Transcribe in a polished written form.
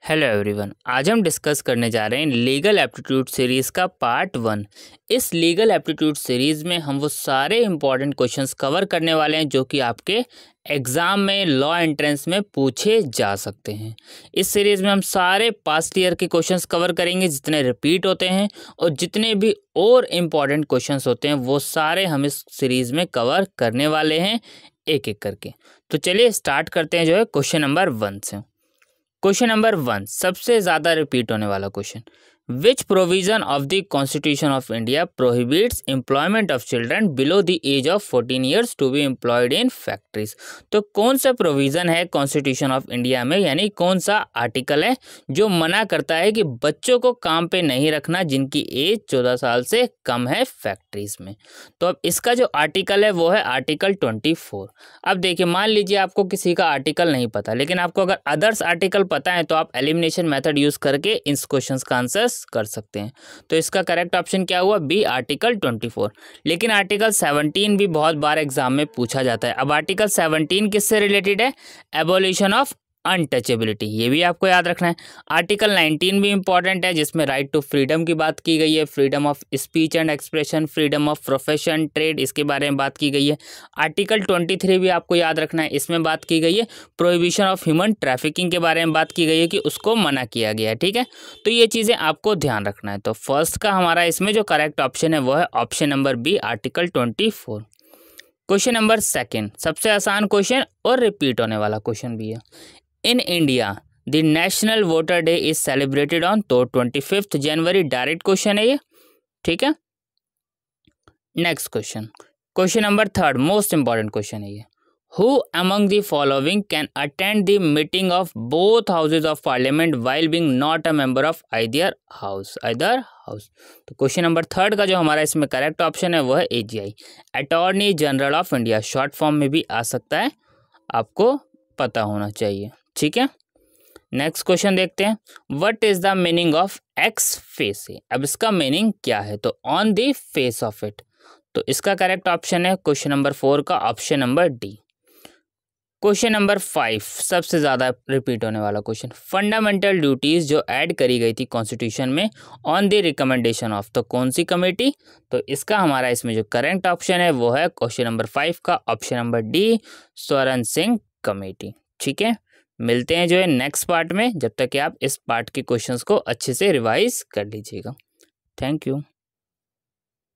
Hello everyone, आज हम discuss करने जा रहे हैं लीगल एप्टीट्यूड सीरीज़ का पार्ट 1। इस लीगल एप्टीट्यूड सीरीज़ में हम वो सारे इंपॉर्टेंट क्वेश्चंस कवर करने वाले हैं जो कि आपके एग्ज़ाम में लॉ एंट्रेंस में पूछे जा सकते हैं। इस सीरीज़ में हम सारे पास्ट ईयर के क्वेश्चंस कवर करेंगे जितने रिपीट होते हैं, और जितने भी और इम्पॉर्टेंट क्वेश्चंस होते हैं वो सारे हम इस सीरीज़ में कवर करने वाले हैं एक एक करके। तो चलिए स्टार्ट करते हैं जो है क्वेश्चन नंबर 1 से। क्वेश्चन नंबर 1 सबसे ज़्यादा रिपीट होने वाला question. Which provision of the constitution of India prohibits employment of children below the age of 14 years to be employed in factories. तो कौन सा प्रोविज़न है कॉन्स्टिट्यूशन ऑफ इंडिया में, यानी कौन सा आर्टिकल है जो मना करता है कि बच्चों को काम पे नहीं रखना जिनकी एज 14 साल से कम है फैक्ट्रीज में। तो अब इसका जो आर्टिकल है वो है आर्टिकल 24। अब देखिए, मान लीजिए आपको किसी का आर्टिकल नहीं पता, लेकिन आपको अगर अदर्स आर्टिकल पता है तो आप एलिमिनेशन मेथड यूज़ करके इस क्वेश्चंस का आंसर्स कर सकते हैं। तो इसका करेक्ट ऑप्शन क्या हुआ? B, article 24। लेकिन आर्टिकल 17 भी बहुत बार एग्जाम में पूछा जाता है। अब आर्टिकल 17 किससे रिलेटेड है? एबोलिशन ऑफ अनटचेबिलिटी, ये भी आपको याद रखना है। आर्टिकल 19 भी इंपॉर्टेंट है जिसमें राइट टू फ्रीडम की बात की गई है, freedom of speech and expression, freedom of profession, trade, इसके बारे में बात की गई है। आर्टिकल 23 भी आपको याद रखना है, इसमें बात की गई है प्रोहिबिशन ऑफ ह्यूमन ट्रैफिकिंग के बारे में बात की गई है कि उसको मना किया गया है। ठीक है, तो ये चीज़ें आपको ध्यान रखना है। तो फर्स्ट का हमारा इसमें जो करेक्ट ऑप्शन है वो है option number B, article 24। Question number 2 सबसे आसान क्वेश्चन और रिपीट होने वाला क्वेश्चन भी है। In India the national voter day is celebrated on, तो 25 जनवरी डायरेक्ट क्वेश्चन है ये। ठीक है, next question, question number 3 most important question है ये। Who among the following can attend the meeting of both houses of parliament while being not a member of either house. तो question number 3 का जो हमारा इसमें करेक्ट ऑप्शन है वो है AGI, attorney general of India. Short form में भी आ सकता है, आपको पता होना चाहिए। ठीक है, नेक्स्ट क्वेश्चन देखते हैं। What is the meaning of x face? अब इसका मीनिंग क्या है? तो on the face of it. तो इसका करेक्ट ऑप्शन है क्वेश्चन नंबर 4 का option number D. Question number 5 सबसे ज़्यादा रिपीट होने वाला क्वेश्चन। फंडामेंटल ड्यूटीज़ जो ऐड करी गई थी कॉन्स्टिट्यूशन में ऑन द रिकमेंडेशन ऑफ, तो कौन सी कमेटी? तो इसका हमारा इसमें जो करेक्ट ऑप्शन है वो है क्वेश्चन नंबर 5 का option number D, Swaran Singh committee. ठीक है, मिलते हैं जो है नेक्स्ट पार्ट में। जब तक कि आप इस पार्ट के क्वेश्चंस को अच्छे से रिवाइज कर लीजिएगा। Thank you.